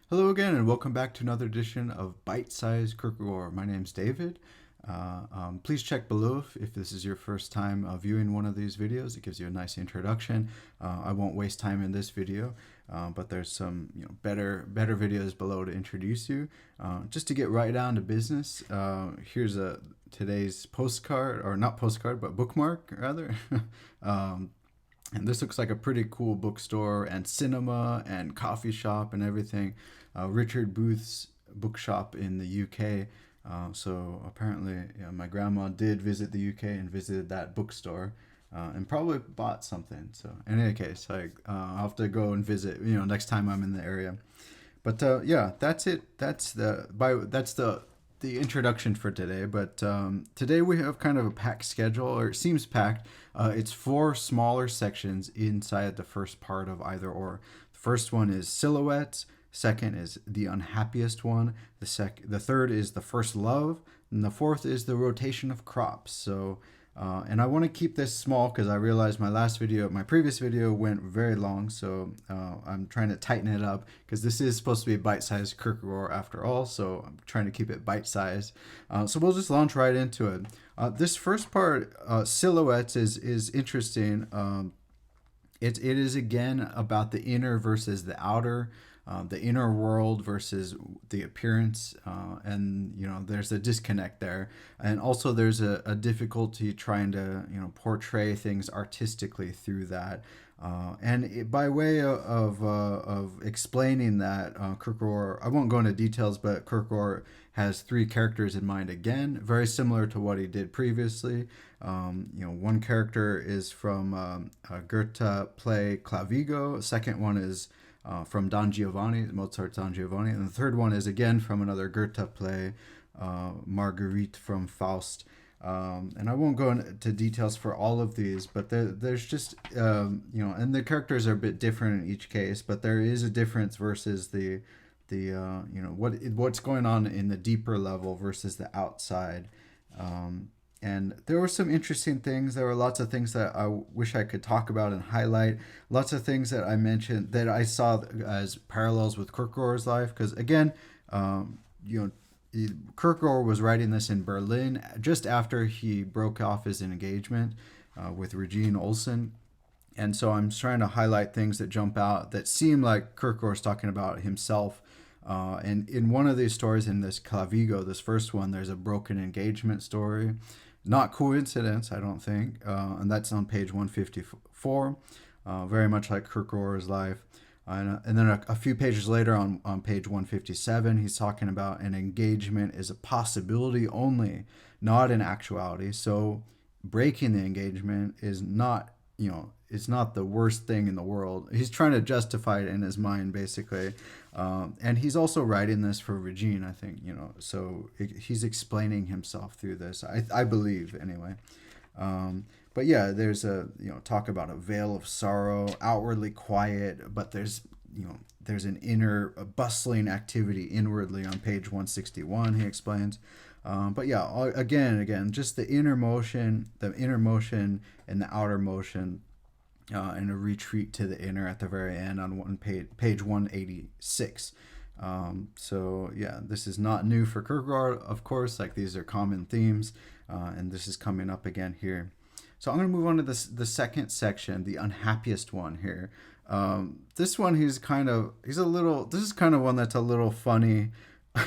Hello again, and welcome back to another edition of Bite Size Kierkegaard. My name's David. Please check below if this is your first time viewing one of these videos. It gives you a nice introduction. I won't waste time in this video, but there's some better videos below to introduce you. Just to get right down to business, here's today's postcard, or not postcard, but bookmark rather. And this looks like a pretty cool bookstore and cinema and coffee shop and everything. Richard Booth's bookshop in the UK. So apparently, my grandma did visit the UK and visited that bookstore, and probably bought something. So in any case, I'll have to go and visit. Next time I'm in the area. But yeah, that's it. That's the introduction for today. But today we have kind of a packed schedule, or it seems packed. It's four smaller sections inside the first part of either or. The first one is silhouettes. Second is the unhappiest one. The third is the first love, and the fourth is the rotation of crops. So, and I want to keep this small because I realized my previous video went very long. So I'm trying to tighten it up because this is supposed to be a bite-sized Kierkegaard after all. So I'm trying to keep it bite-sized. So we'll just launch right into it. This first part, silhouettes, is interesting. It is again about the inner versus the outer. The inner world versus the appearance, and there's a disconnect there, and also there's a difficulty trying to portray things artistically through that, by way of explaining that, Kierkegaard, I won't go into details, but Kierkegaard has three characters in mind again, very similar to what he did previously. One character is from a Goethe play Clavigo. Second one is from Don Giovanni, Mozart's Don Giovanni. And the third one is again from another Goethe play, Marguerite from Faust. And I won't go into details for all of these, but there's just, and the characters are a bit different in each case, but there is a difference versus what's going on in the deeper level versus the outside. And there were some interesting things. There were lots of things that I wish I could talk about and highlight. Lots of things that I mentioned that I saw as parallels with Kierkegaard's life. Because again, Kierkegaard was writing this in Berlin just after he broke off his engagement with Regine Olsen. And so I'm trying to highlight things that jump out that seem like Kierkegaard's talking about himself. And in one of these stories, in this Clavigo, this first one, there's a broken engagement story. Not coincidence, I don't think. And that's on page 154, very much like Kierkegaard's life. And then a few pages later on page 157, he's talking about an engagement is a possibility only, not an actuality. So breaking the engagement is not, it's not the worst thing in the world. He's trying to justify it in his mind, basically. And he's also writing this for Regine, I think, so he's explaining himself through this, I believe, anyway. But yeah, there's talk about a veil of sorrow, outwardly quiet, but there's an inner bustling activity inwardly on page 161, he explains. But yeah, again, just the inner motion and the outer motion, and a retreat to the inner at the very end on page 186. So yeah, this is not new for Kierkegaard, of course. Like, these are common themes, and this is coming up again here. So I'm going to move on to the second section, the unhappiest one here. This one, this is kind of one that's a little funny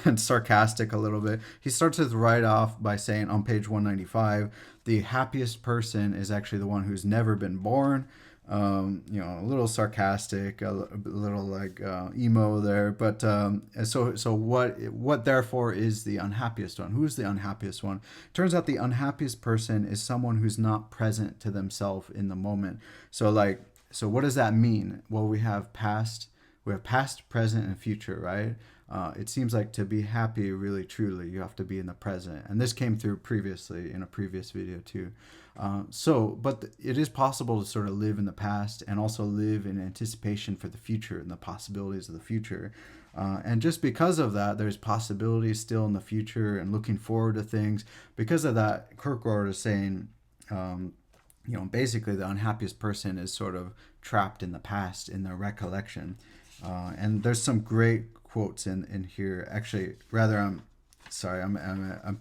and sarcastic a little bit. He starts with right off by saying on page 195, the happiest person is actually the one who's never been born. A little sarcastic, a little like emo there. But so what therefore is the unhappiest one? Who's the unhappiest one? Turns out the unhappiest person is someone who's not present to themselves in the moment. So what does that mean? Well, we have past, present, and future, right? It seems like to be happy, really, truly, you have to be in the present. And this came through previously in a previous video too. But it is possible to sort of live in the past and also live in anticipation for the future and the possibilities of the future. And just because of that, there's possibilities still in the future and looking forward to things. Because of that, Kierkegaard is saying, basically the unhappiest person is sort of trapped in the past, in their recollection. And there's some great quotes in here. Actually, rather, I'm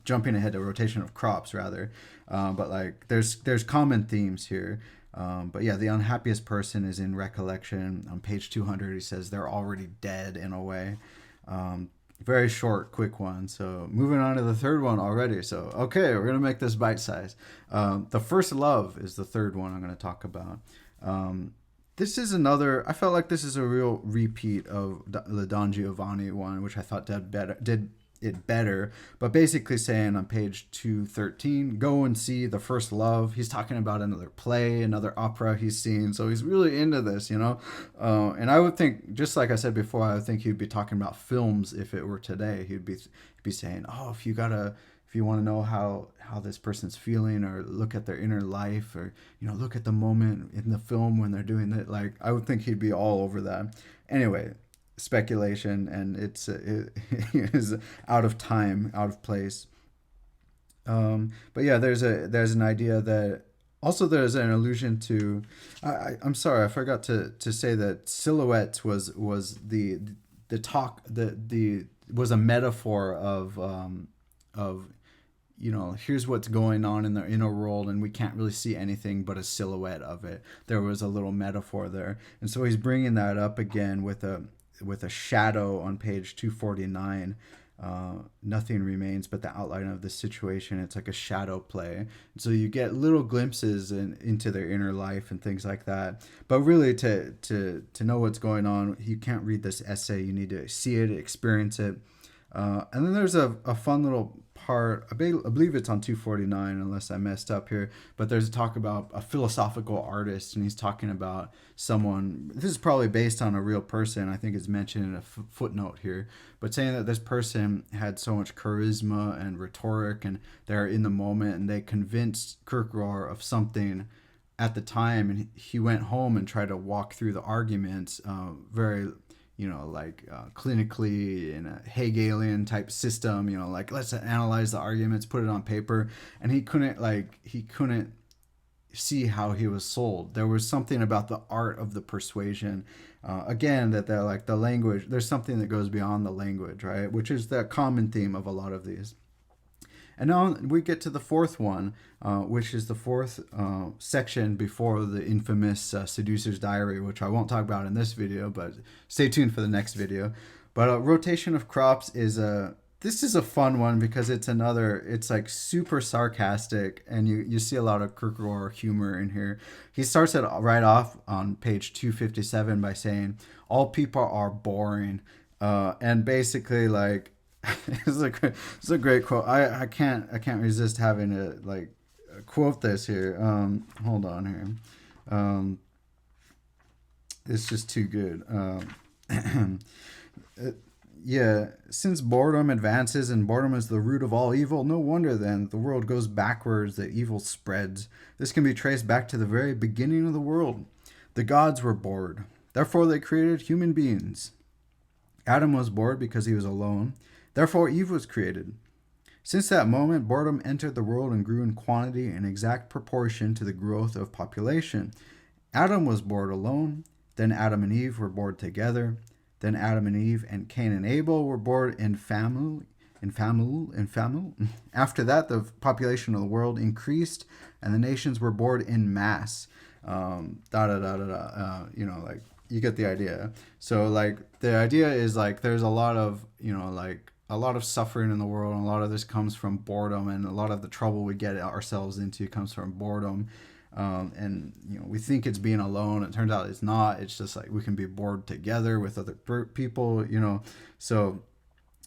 jumping ahead to rotation of crops rather, but like there's common themes here. But yeah, the unhappiest person is in recollection. On page 200, he says they're already dead in a way. Very short, quick one. So moving on to the third one already. So okay, we're gonna make this bite size. The first love is the third one I'm gonna talk about. This is another. I felt like this is a real repeat of the Don Giovanni one, which I thought did it better. But basically saying on page 213, go and see The First Love. He's talking about another play, another opera he's seen. So he's really into this, you know. And I would think, just like I said before, I would think he'd be talking about films if it were today. He'd be saying, oh, if you want to know how this person's feeling, or look at their inner life, or look at the moment in the film when they're doing it. Like, I would think he'd be all over that. Anyway, speculation, and it is out of time, out of place. But yeah, there's an idea that also there's an allusion to. I'm sorry, I forgot to say that silhouettes was the talk the was a metaphor of here's what's going on in the inner world, and we can't really see anything but a silhouette of it. There was a little metaphor there, and so he's bringing that up again with a shadow on page 249. Nothing remains but the outline of the situation. It's like a shadow play, so you get little glimpses into their inner life and things like that. But really, to know what's going on, you can't read this essay. You need to see it, experience it. And then there's a fun little part, I believe it's on 249 unless I messed up here, but there's a talk about a philosophical artist, and he's talking about someone, this is probably based on a real person, I think it's mentioned in a footnote here, but saying that this person had so much charisma and rhetoric, and they're in the moment, and they convinced Kierkegaard of something at the time, and he went home and tried to walk through the arguments very clinically in a Hegelian type system, like let's analyze the arguments, put it on paper. And he couldn't see how he was sold. There was something about the art of the persuasion. Again, that they're like the language, there's something that goes beyond the language, right? Which is the common theme of a lot of these. And now we get to the fourth one, which is the fourth section before the infamous Seducer's Diary, which I won't talk about in this video, but stay tuned for the next video. But rotation of crops this is a fun one because it's like super sarcastic, and you see a lot of Kierkegaard humor in here. He starts it right off on page 257 by saying, all people are boring. And basically, like, it's a great quote. I can't resist having to quote this here. Hold on here. It's just too good. Yeah, since boredom advances and boredom is the root of all evil, no wonder then that the world goes backwards, that evil spreads. This can be traced back to the very beginning of the world. The gods were bored. Therefore they created human beings. Adam was bored because he was alone. Therefore, Eve was created. Since that moment, boredom entered the world and grew in quantity in exact proportion to the growth of population. Adam was bored alone. Then Adam and Eve were bored together. Then Adam and Eve and Cain and Abel were bored in family. After that, the population of the world increased, and the nations were bored in mass. You get the idea. So, like, the idea is, like, there's a lot of, a lot of suffering in the world, and a lot of this comes from boredom, and a lot of the trouble we get ourselves into comes from boredom. And we think it's being alone. It turns out it's not. It's just like we can be bored together with other people. So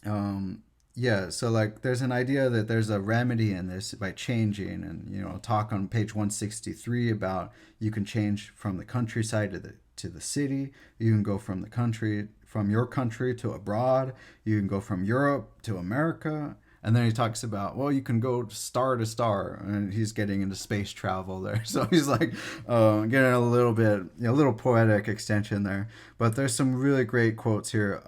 so like there's an idea that there's a remedy in this by changing, and talk on page 163 about you can change from the countryside to the city. You can go from your country to abroad. You can go from Europe to America. And then he talks about, well, you can go star to star, and he's getting into space travel there. So he's like getting a little poetic extension there. But there's some really great quotes here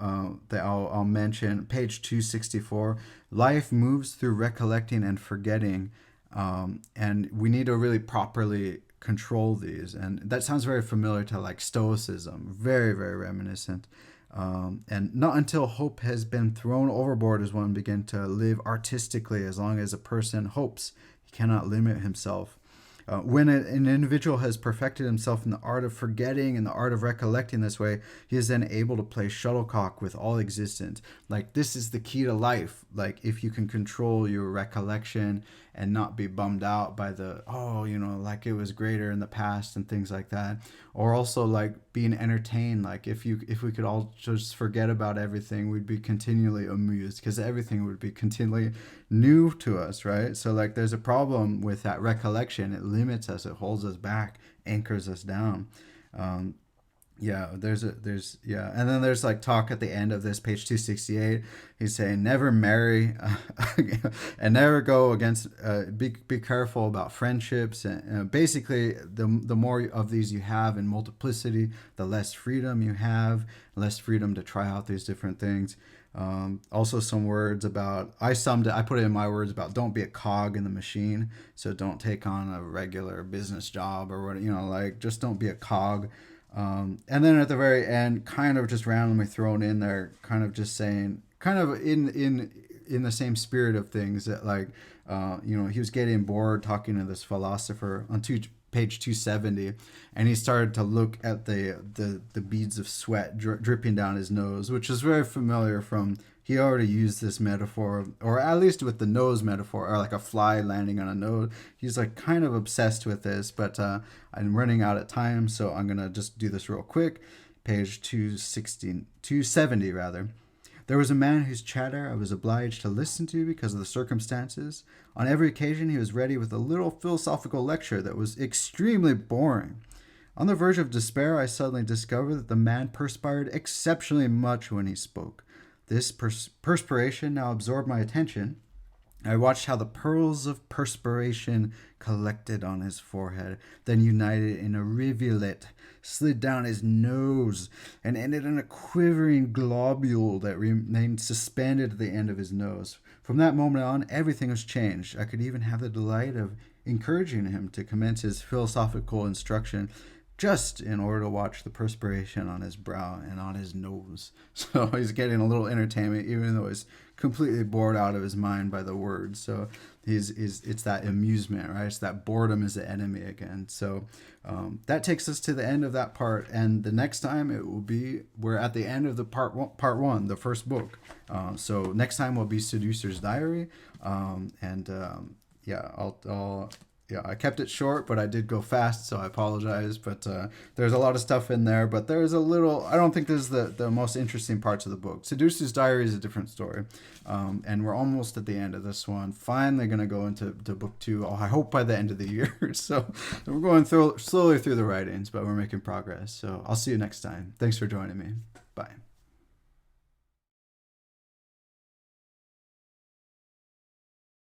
that I'll mention. Page 264, life moves through recollecting and forgetting, and we need to really properly control these. And that sounds very familiar to like Stoicism, very, very reminiscent. And not until hope has been thrown overboard does one begin to live artistically. As long as a person hopes, he cannot limit himself. When an individual has perfected himself in the art of forgetting and the art of recollecting this way, he is then able to play shuttlecock with all existence. Like, this is the key to life. Like, if you can control your recollection and not be bummed out by the, like it was greater in the past and things like that. Or also like being entertained. Like if we could all just forget about everything, we'd be continually amused because everything would be continually new to us, right? So like there's a problem with that recollection. It limits us, it holds us back, anchors us down. And then there's like talk at the end of this, page 268. He's saying never marry and never go against, be careful about friendships, and basically the more of these you have in multiplicity, the less freedom you have, less freedom to try out these different things. Also some words about, I put it in my words about, don't be a cog in the machine. So don't take on a regular business job or what, like just don't be a cog. And then at the very end, kind of just randomly thrown in there, kind of just saying, kind of in the same spirit of things, that like, he was getting bored talking to this philosopher on page 270, and he started to look at the beads of sweat dripping down his nose, which is very familiar from, he already used this metaphor, or at least with the nose metaphor, or like a fly landing on a nose. He's like kind of obsessed with this, but I'm running out of time, so I'm going to just do this real quick. Page 270 rather. There was a man whose chatter I was obliged to listen to because of the circumstances. On every occasion he was ready with a little philosophical lecture that was extremely boring. On the verge of despair, I suddenly discovered that the man perspired exceptionally much when he spoke. This perspiration now absorbed my attention. I watched how the pearls of perspiration collected on his forehead, then united in a rivulet, slid down his nose, and ended in a quivering globule that remained suspended at the end of his nose. From that moment on, everything was changed. I could even have the delight of encouraging him to commence his philosophical instruction, just in order to watch the perspiration on his brow and on his nose. So he's getting a little entertainment, even though he's completely bored out of his mind by the words. So it's that amusement, right? It's that boredom is the enemy again. So that takes us to the end of that part. And the next time we're at the end of the part one, the first book. So next time will be Seducer's Diary. I kept it short, but I did go fast, so I apologize. But there's a lot of stuff in there, but there's a little, I don't think this is the most interesting parts of the book. Seducer's Diary is a different story. And we're almost at the end of this one. Finally going to go into book 2, I hope by the end of the year. So we're going slowly through the writings, but we're making progress. So I'll see you next time. Thanks for joining me. Bye.